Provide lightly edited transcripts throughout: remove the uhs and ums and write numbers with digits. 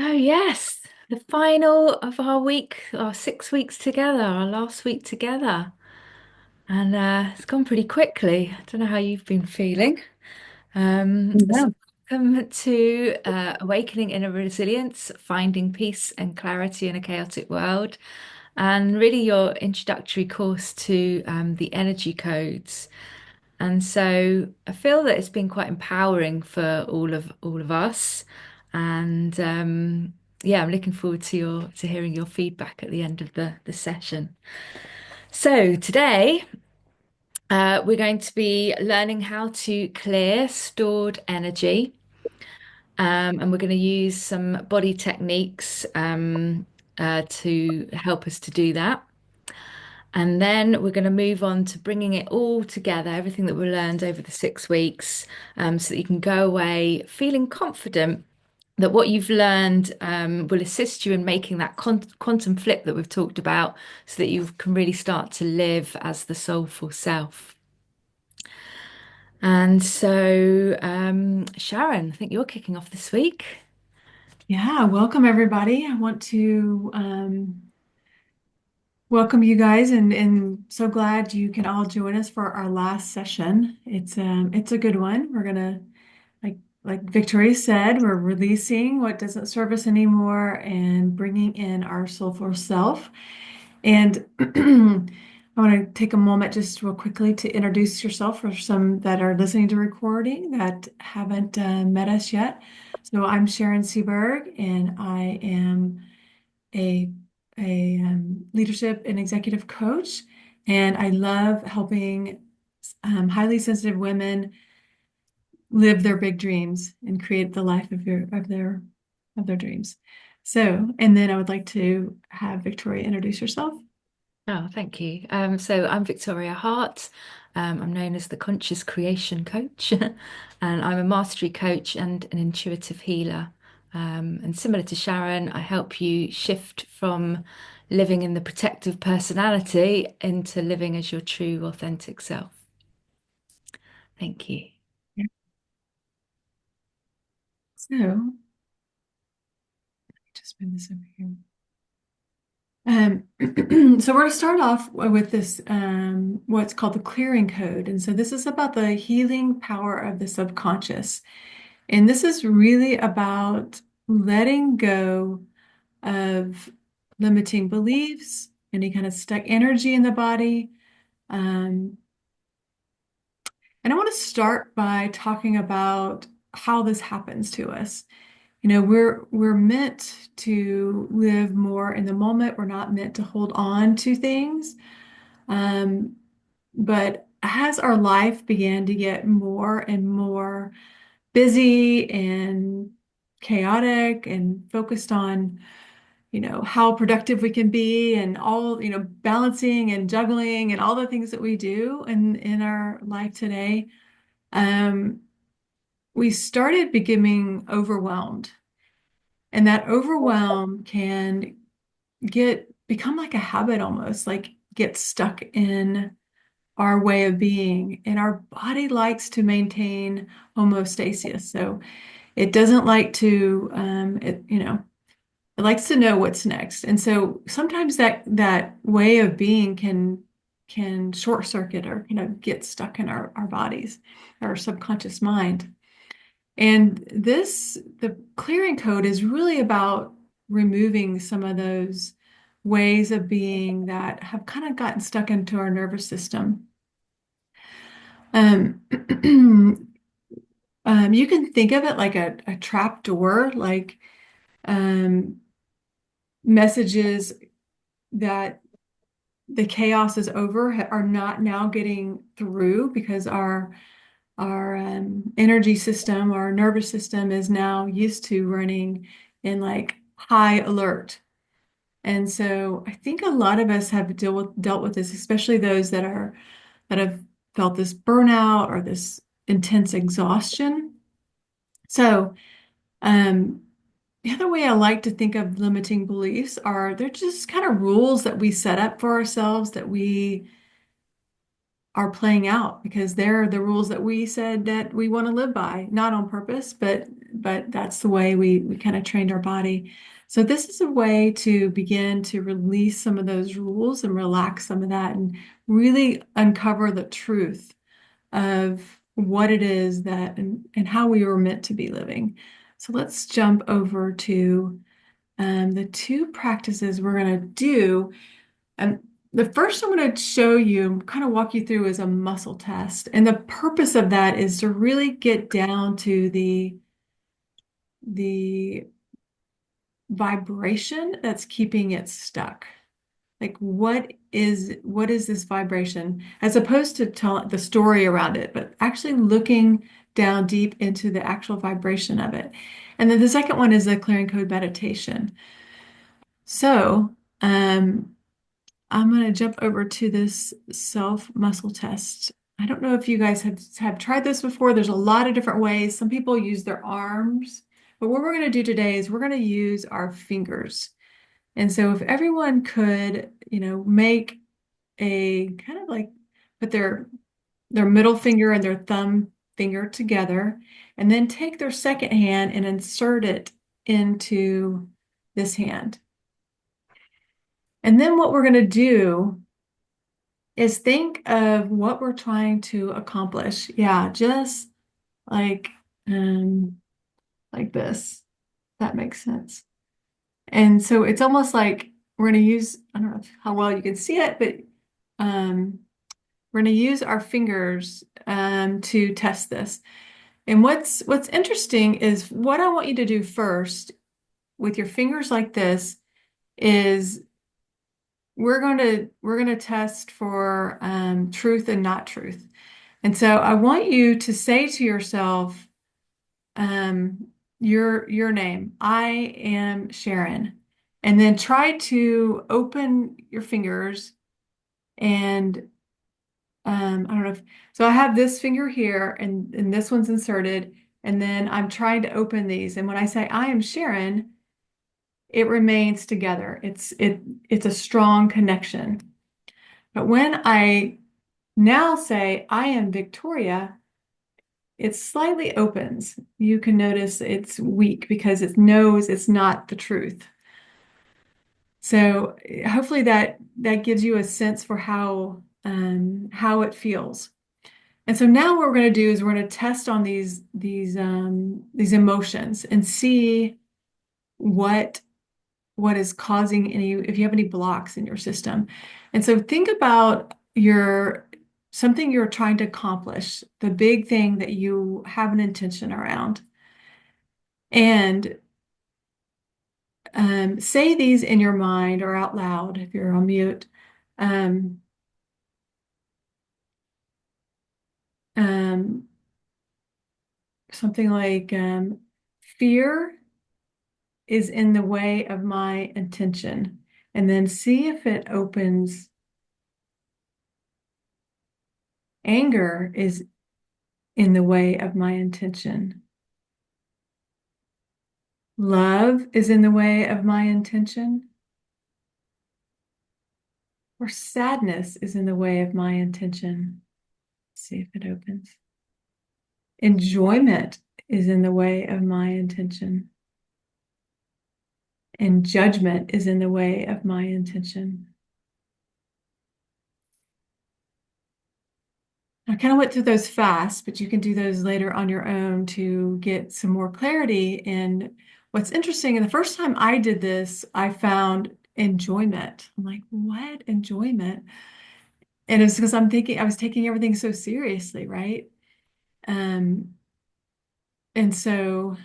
Oh, yes, the final of our week, our 6 weeks together, our last week together. And it's gone pretty quickly. I don't know how you've been feeling. So Yeah. welcome to Awakening Inner Resilience, Finding Peace and Clarity in a Chaotic World, and really your introductory course to the energy codes. And so I feel that it's been quite empowering for all of us. And yeah, I'm looking forward to your to hearing your feedback at the end of the session. So today we're going to be learning how to clear stored energy, and we're going to use some body techniques to help us to do that. And then we're going to move on to bringing it all together, everything that we learned over the 6 weeks, so that you can go away feeling confident that what you've learned will assist you in making that quantum flip that we've talked about, so that you can really start to live as the soulful self. And so, Sharon, I think you're kicking off this week. Yeah, welcome everybody. I want to welcome you guys and so glad you can all join us for our last session. It's a good one. We're gonna like Victoria said, we're releasing what doesn't serve us anymore and bringing in our soulful self. And I want to take a moment just real quickly to introduce yourself for some that are listening to recording that haven't met us yet. So I'm Sharon Seberg, and I am a, a leadership and executive coach, and I love helping highly sensitive women live their big dreams and create the life of their dreams. So, and then I would like to have Victoria introduce herself. Oh, thank you. So I'm Victoria Hart. I'm known as the Conscious Creation Coach, and I'm a mastery coach and an intuitive healer. And similar to Sharon, I help you shift from living in the protective personality into living as your true, authentic self. Thank you. So, just move this over here. So we're going to start off with this, what's called the clearing code. And so this is about the healing power of the subconscious. And this is really about letting go of limiting beliefs, any kind of stuck energy in the body. Um, and I want to start by talking about how this happens to us. We're meant to live more in the moment. We're not meant to hold on to things. Um, but as our life began to get more and more busy and chaotic and focused on, how productive we can be and all, balancing and juggling and all the things that we do in our life today, um, we started becoming overwhelmed. And that overwhelm can become like a habit almost, like get stuck in our way of being. And our body likes to maintain homeostasis. So it doesn't like to, it likes to know what's next. And so sometimes that way of being can short circuit or get stuck in our bodies, our subconscious mind. And the clearing code is really about removing some of those ways of being that have kind of gotten stuck into our nervous system. Um, you can think of it like a trap door, like um, messages that the chaos is over are not now getting through because our energy system, our nervous system is now used to running in like high alert. And so I think a lot of us have dealt with this, especially those that have felt this burnout or this intense exhaustion. So um, the other way I like to think of limiting beliefs are they're just kind of rules that we set up for ourselves that we are playing out because they're the rules that we said that we want to live by, not on purpose, but that's the way we kind of trained our body. So this is a way to begin to release some of those rules and relax some of that and really uncover the truth of what it is that and how we were meant to be living. So let's jump over to the two practices we're going to do. And the first I'm going to show you, kind of walk you through, is a muscle test. And the purpose of that is to really get down to the vibration that's keeping it stuck. Like what is this vibration, as opposed to tell the story around it, but actually looking down deep into the actual vibration of it. And then the second one is a clearing code meditation. So I'm going to jump over to this self muscle test. I don't know if you guys have tried this before. There's a lot of different ways. Some people use their arms, but what we're going to do today is we're going to use our fingers. And so if everyone could, make a kind of like put their middle finger and their thumb finger together, and then take their second hand and insert it into this hand. And then what we're going to do is think of what we're trying to accomplish. Yeah, just like um like this. That makes sense. And so it's almost like we're going to use, I don't know how well you can see it, but we're going to use our fingers to test this. And what's interesting is what I want you to do first with your fingers like this is we're going to test for truth and not truth. And so I want you to say to yourself, your name. I am Sharon. And then try to open your fingers and I don't know if so I have this finger here and this one's inserted, and then I'm trying to open these. And when I say I am Sharon, it remains together. It's a strong connection. But when I now say I am Victoria, it slightly opens. You can notice it's weak because it knows it's not the truth. So hopefully that gives you a sense for how it feels. And so now what we're going to do is we're going to test on these emotions and see what is causing any, if you have any blocks in your system. And so think about your something you're trying to accomplish, the big thing that you have an intention around. And say these in your mind or out loud if you're on mute. Um, um, Something like fear is in the way of my intention. And then see if it opens. Anger is in the way of my intention. Love is in the way of my intention. Or sadness is in the way of my intention. See if it opens. Enjoyment is in the way of my intention. And judgment is in the way of my intention. I kind of went through those fast, but you can do those later on your own to get some more clarity. And what's interesting, and the first time I did this, I found enjoyment. I'm like, what enjoyment? And it's because I was taking everything so seriously, right? Um, and so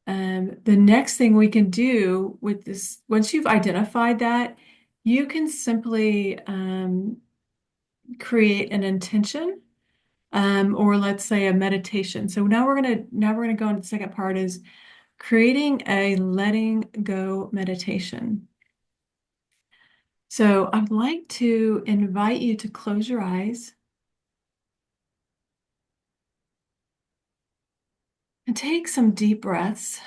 the next thing we can do with this, once you've identified that, you can simply create an intention, or let's say a meditation. So now we're gonna go into the second part is creating a letting go meditation. So I'd like to invite you to close your eyes and take some deep breaths.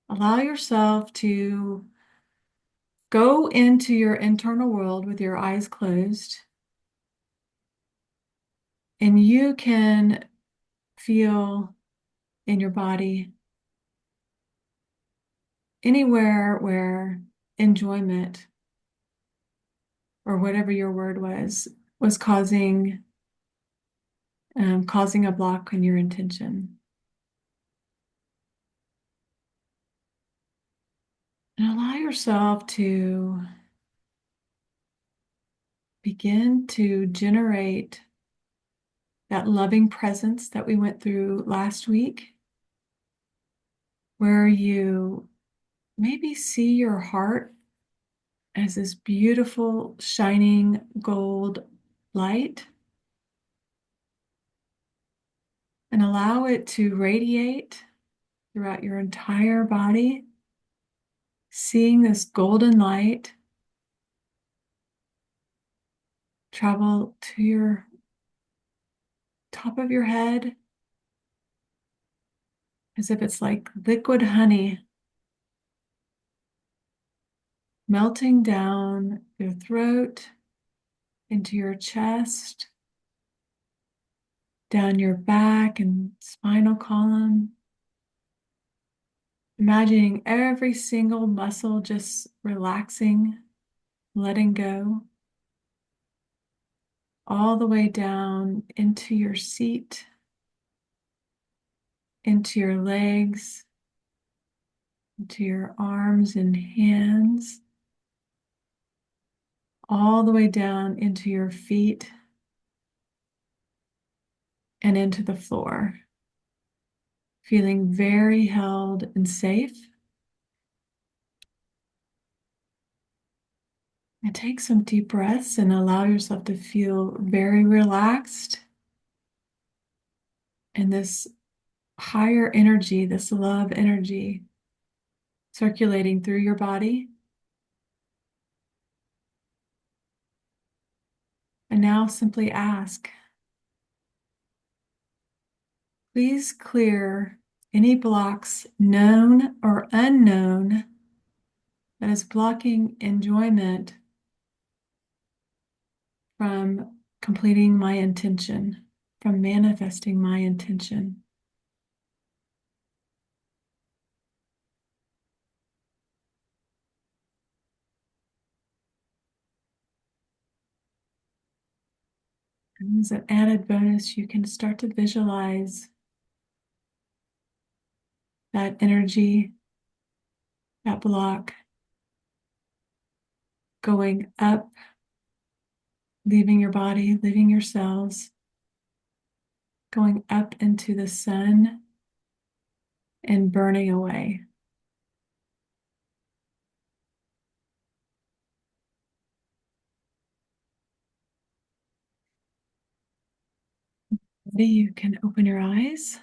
Allow yourself to go into your internal world with your eyes closed. And you can feel in your body anywhere where enjoyment or whatever your word was causing a block in your intention. And allow yourself to begin to generate that loving presence that we went through last week, where you maybe see your heart as this beautiful, shining gold light and allow it to radiate throughout your entire body, seeing this golden light travel to your top of your head as if it's like liquid honey melting down your throat, into your chest, down your back and spinal column. Imagining every single muscle just relaxing, letting go, all the way down into your seat, into your legs, into your arms and hands, all the way down into your feet and into the floor, feeling very held and safe. And take some deep breaths and allow yourself to feel very relaxed. And this higher energy, this love energy, circulating through your body. And now simply ask, please clear any blocks, known or unknown, that is blocking enjoyment from completing my intention, from manifesting my intention. And as an added bonus, you can start to visualize that energy, that block going up, leaving your body, leaving your cells, going up into the sun and burning away. Maybe you can open your eyes.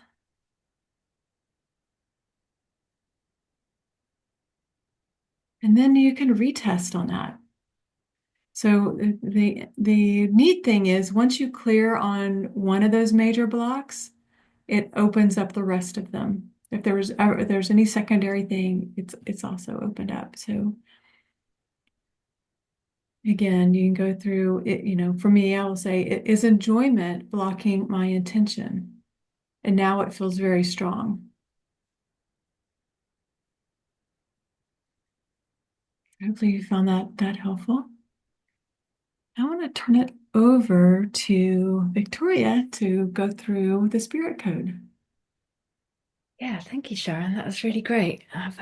And then you can retest on that. So the neat thing is once you clear on one of those major blocks, it opens up the rest of them. If there's any secondary thing, it's also opened up. So again, you can go through it, for me, I will say, is enjoyment blocking my intention? And now it feels very strong. Hopefully you found that helpful. I want to turn it over to Victoria to go through the spirit code. Yeah, thank you, Sharon. That was really great. I've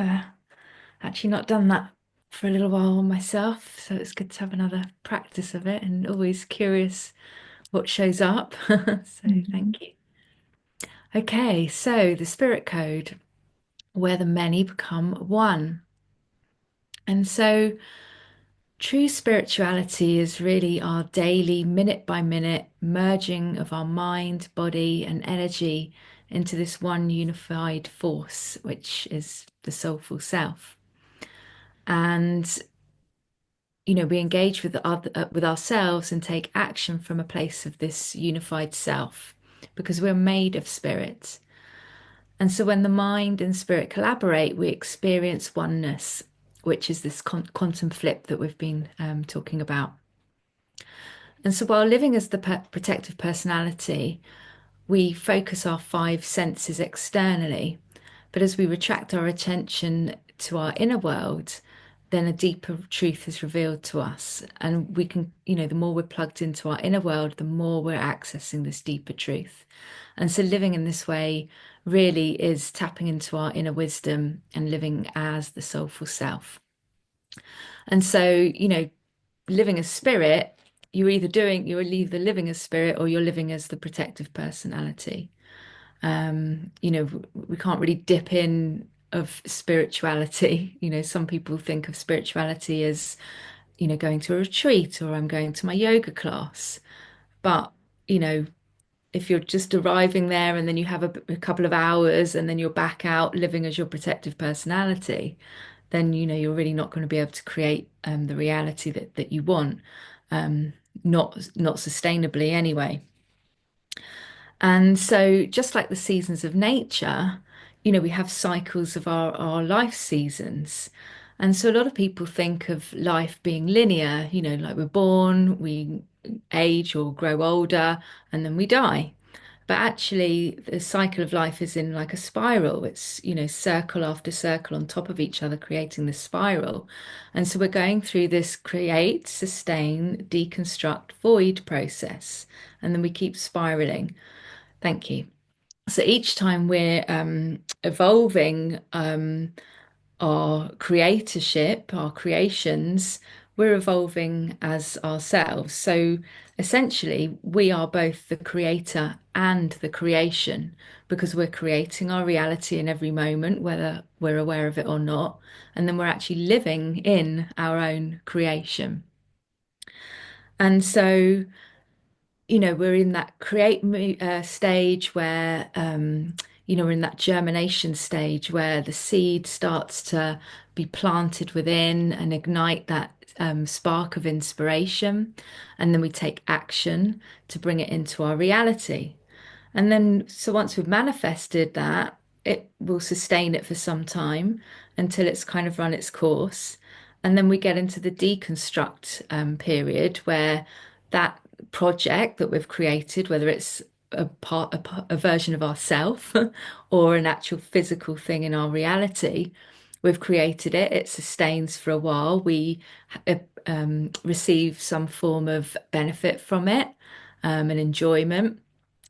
actually not done that for a little while myself, so it's good to have another practice of it and always curious what shows up. So Mhm. thank you. Okay, so the spirit code, where the many become one. And so true spirituality is really our daily, minute by minute merging of our mind, body, and energy into this one unified force, which is the soulful self. And we engage with with ourselves and take action from a place of this unified self, because we're made of spirit. And so when the mind and spirit collaborate, we experience oneness, which is this quantum flip that we've been talking about. And so while living as the protective personality, we focus our five senses externally. But as we retract our attention to our inner world, then a deeper truth is revealed to us. And we can, the more we're plugged into our inner world, the more we're accessing this deeper truth. And so living in this way really is tapping into our inner wisdom and living as the soulful self. And so, living as spirit, you're either living as spirit or you're living as the protective personality. We can't really dip in of spirituality. Some people think of spirituality as, going to a retreat or I'm going to my yoga class. But, you know, if you're just arriving there and then you have a couple of hours and then you're back out living as your protective personality, then, you're really not going to be able to create the reality that you want, um, not sustainably anyway. And so, just like the seasons of nature, we have cycles of our life seasons. And so, a lot of people think of life being linear, like we're born, we age or grow older, and then we die. But actually, the cycle of life is in like a spiral. It's, circle after circle on top of each other, creating this spiral. And so, we're going through this create, sustain, deconstruct, void process. And then we keep spiraling. Thank you. So each time we're evolving our creatorship, our creations, we're evolving as ourselves. So essentially, we are both the creator and the creation because we're creating our reality in every moment, whether we're aware of it or not. And then we're actually living in our own creation. And so we're in that stage where, we're in that germination stage where the seed starts to be planted within and ignite that spark of inspiration. And then we take action to bring it into our reality. And then, so once we've manifested that, it will sustain it for some time until it's kind of run its course. And then we get into the deconstruct period where that project that we've created, whether it's a version of ourself or an actual physical thing in our reality, we've created it. It sustains for a while. We uh, receive some form of benefit from it and enjoyment.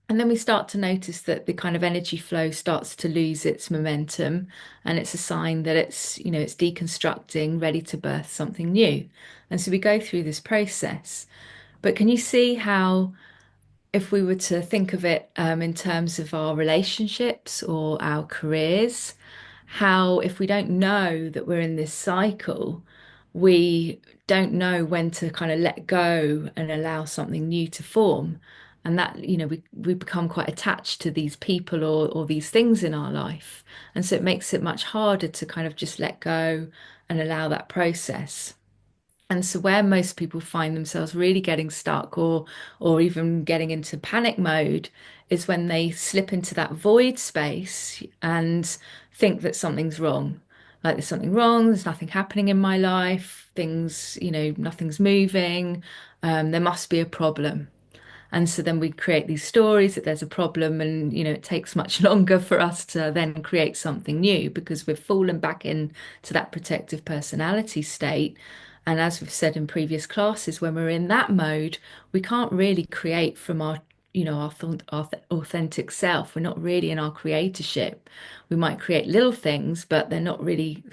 And then we start to notice that the kind of energy flow starts to lose its momentum, and it's a sign that it's deconstructing, ready to birth something new. And so we go through this process. But can you see how, if we were to think of it in terms of our relationships or our careers, how if we don't know that we're in this cycle, we don't know when to kind of let go and allow something new to form. And that, we become quite attached to these people or these things in our life. And so it makes it much harder to kind of just let go and allow that process. And so where most people find themselves really getting stuck or even getting into panic mode is when they slip into that void space and think that something's wrong. Like there's something wrong, there's nothing happening in my life, things, nothing's moving, there must be a problem. And so then we create these stories that there's a problem, and it takes much longer for us to then create something new because we've fallen back into that protective personality state. And as we've said in previous classes, when we're in that mode, we can't really create from our authentic self. We're not really in our creatorship. We might create little things, but they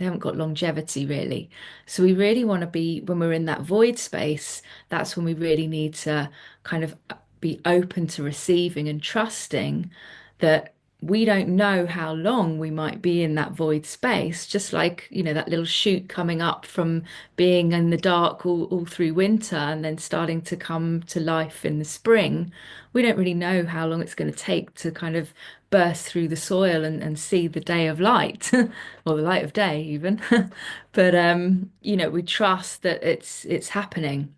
haven't got longevity really. So we really want to be, when we're in that void space, that's when we really need to kind of be open to receiving and trusting that we don't know how long we might be in that void space, just like, that little shoot coming up from being in the dark all through winter and then starting to come to life in the spring. We don't really know how long it's going to take to kind of burst through the soil and see the day of light or the light of day even. But we trust that it's happening.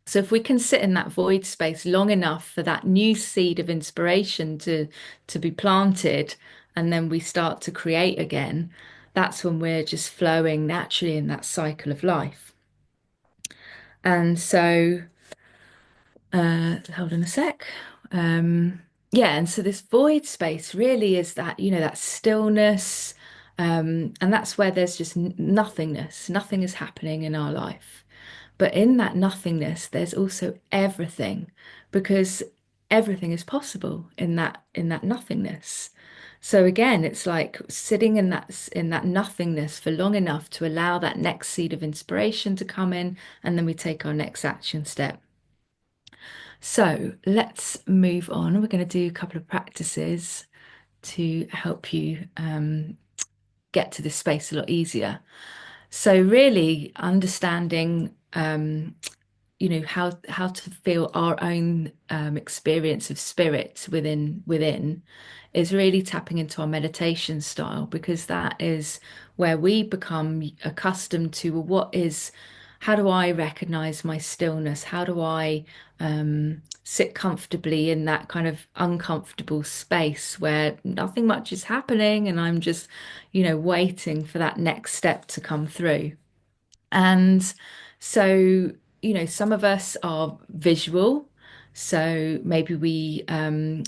So if we can sit in that void space long enough for that new seed of inspiration to be planted, and then we start to create again, that's when we're just flowing naturally in that cycle of life. And so Hold on a sec. Um, yeah, and so this void space really is that, that stillness, and that's where there's just nothingness. Nothing is happening in our life. But in that nothingness, there's also everything, because everything is possible in that nothingness. So again, it's like sitting in that nothingness for long enough to allow that next seed of inspiration to come in, and then we take our next action step. So let's move on. We're going to do a couple of practices to help you get to this space a lot easier. So really understanding how to feel our own experience of spirit within is really tapping into our meditation style, because that is where we become accustomed to, well, how do I recognize my stillness? How do I sit comfortably in that kind of uncomfortable space where nothing much is happening and I'm just waiting for that next step to come through. And so, some of us are visual. So maybe we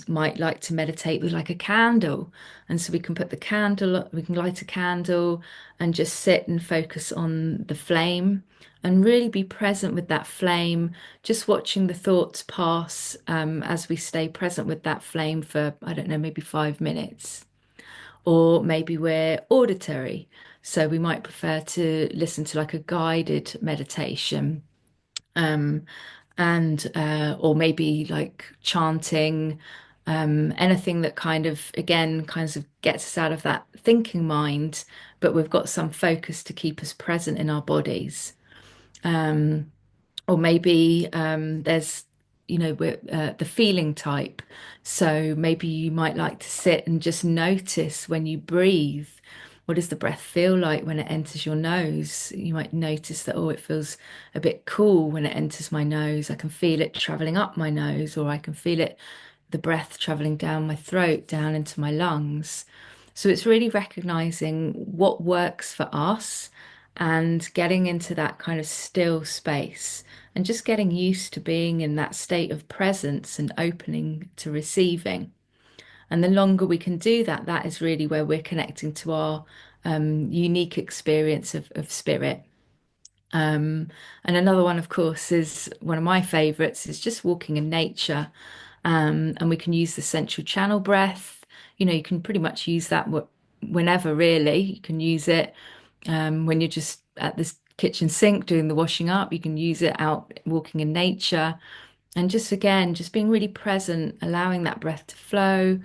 might like to meditate with like a candle. And so we can light a candle and just sit and focus on the flame and really be present with that flame, just watching the thoughts pass as we stay present with that flame for, I don't know, maybe 5 minutes. Or maybe we're auditory. So we might prefer to listen to like a guided meditation. Um, and or maybe like chanting, anything that kind of again kind of gets us out of that thinking mind, but we've got some focus to keep us present in our bodies. Or maybe there's, we're the feeling type. So maybe you might like to sit and just notice when you breathe. What does the breath feel like when it enters your nose? You might notice that, oh, it feels a bit cool when it enters my nose. I can feel it traveling up my nose, or I can feel it, the breath traveling down my throat, down into my lungs. So it's really recognizing what works for us and getting into that kind of still space and just getting used to being in that state of presence and opening to receiving. And the longer we can do that, that is really where we're connecting to our unique experience of spirit. And another one, of course, is one of my favorites is just walking in nature. And we can use the central channel breath. You can pretty much use that whenever, really. You can use it when you're just at this kitchen sink doing the washing up. You can use it out walking in nature. And just again, just being really present, allowing that breath to flow,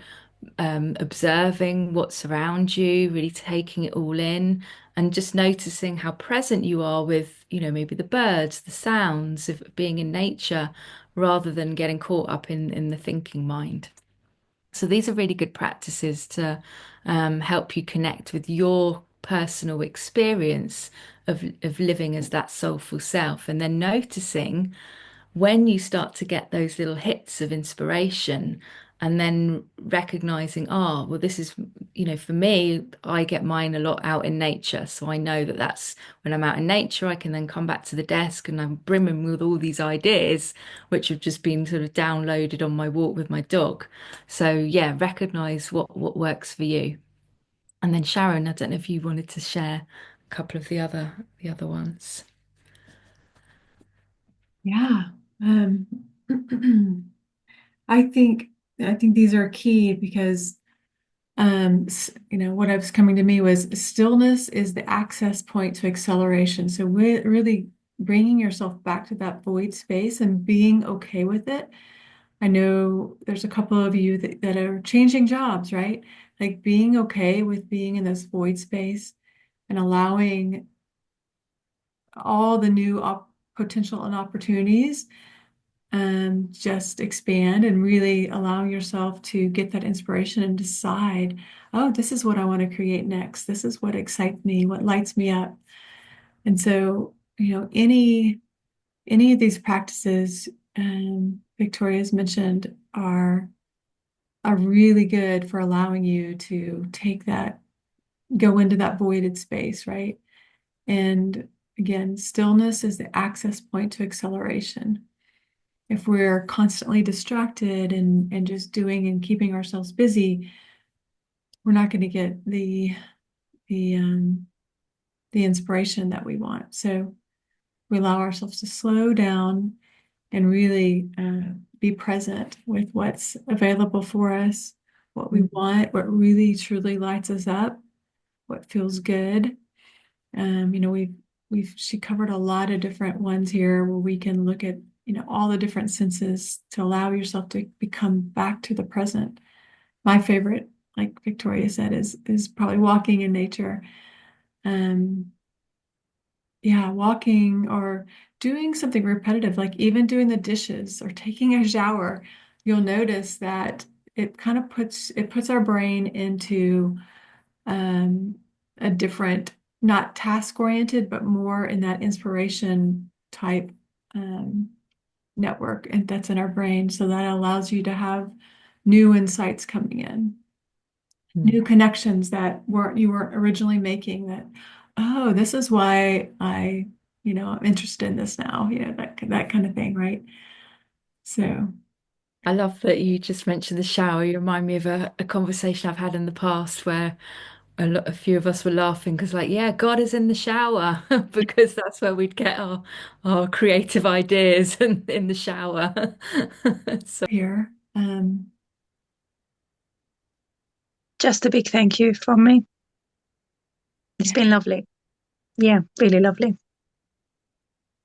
observing what's around you, really taking it all in, and just noticing how present you are with, maybe the birds, the sounds of being in nature, rather than getting caught up in the thinking mind. So these are really good practices to help you connect with your personal experience of living as that soulful self, and then noticing when you start to get those little hits of inspiration, and then recognizing, well, this is, for me, I get mine a lot out in nature. So I know that that's when I'm out in nature, I can then come back to the desk and I'm brimming with all these ideas, which have just been sort of downloaded on my walk with my dog. So yeah, recognize what works for you. And then Sharon, I don't know if you wanted to share a couple of the other ones. Yeah. Um, I think I think these are key because what was coming to me was stillness is the access point to acceleration. So we're really bringing yourself back to that void space and being okay with it. I know there's a couple of you that are changing jobs, right? Like being okay with being in this void space and allowing all the new potential and opportunities just expand and really allowing yourself to get that inspiration and decide, oh, this is what I want to create next. This is what excites me, what lights me up. And so, any of these practices Victoria's mentioned are really good for allowing you to go into that voided space, right? And again, stillness is the access point to acceleration. if we're constantly distracted and just doing and keeping ourselves busy, we're not going to get the the inspiration that we want. So we allow ourselves to slow down and really be present with what's available for us, what we want, what really truly lights us up, what feels good. She covered a lot of different ones here where we can look at, all the different senses to allow yourself to become back to the present. My favorite, like Victoria said, is probably walking in nature. Um, yeah, walking or doing something repetitive, like even doing the dishes or taking a shower, you'll notice that it puts our brain into um, a different, not task oriented, but more in that inspiration type um, network, and that's in our brain. So that allows you to have new insights coming in, new connections that you weren't originally making. That, oh, this is why I'm interested in this now. That kind of thing, right? So I love that you just mentioned the shower. You remind me of a conversation I've had in the past where a few of us were laughing because, like, yeah, God is in the shower because that's where we'd get our creative ideas and in the shower. So, here, Just a big thank you from me. It's yeah, been lovely. Yeah, really lovely.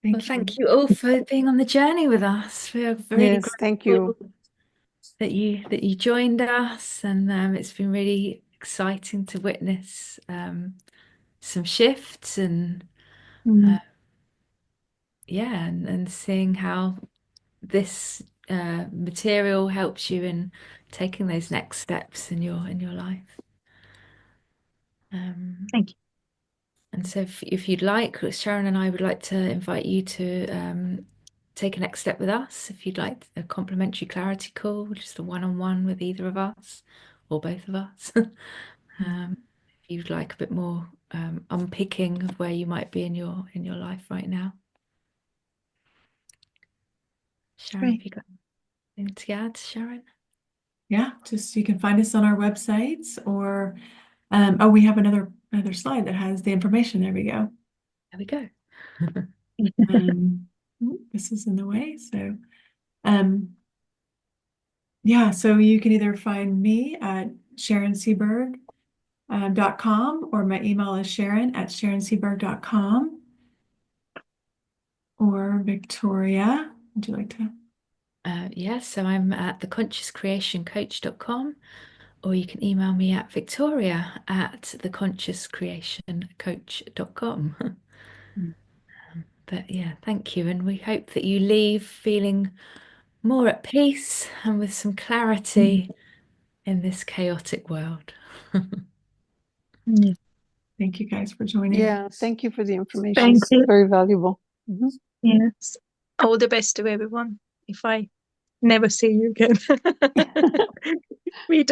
well, thank you. thank you all for being on the journey with us. We are really Yes, thank you. grateful that you joined us, and it's been really exciting to witness some shifts and Mm, yeah, and seeing how this material helps you in taking those next steps in your life. Um, Thank you. and so, if you'd like, Sharon and I would like to invite you to take a next step with us. If you'd like a complimentary clarity call, just a one-on-one with either of us or both of us. If you'd like a bit more unpicking of where you might be in your life right now. Sharon, Great. have you got anything to add, Sharon? yeah, just you can find us on our websites or oh, we have another slide that has the information. There we go. There we go. This is in the way. So um, yeah, so you can either find me at SharonSeberg.com, or my email is Sharon@SharonSeberg.com, or Victoria. Would you like to? Yes, so I'm at theconsciouscreationcoach.com, or you can email me at victoria@theconsciouscreationcoach.com. But yeah, thank you. And we hope that you leave feeling more at peace and with some clarity in this chaotic world. Yeah. Thank you guys for joining. Yeah, thank you for the information. Thank It's you. very valuable. Mhm. Yes. All the best to everyone. If I never see you again. We don't.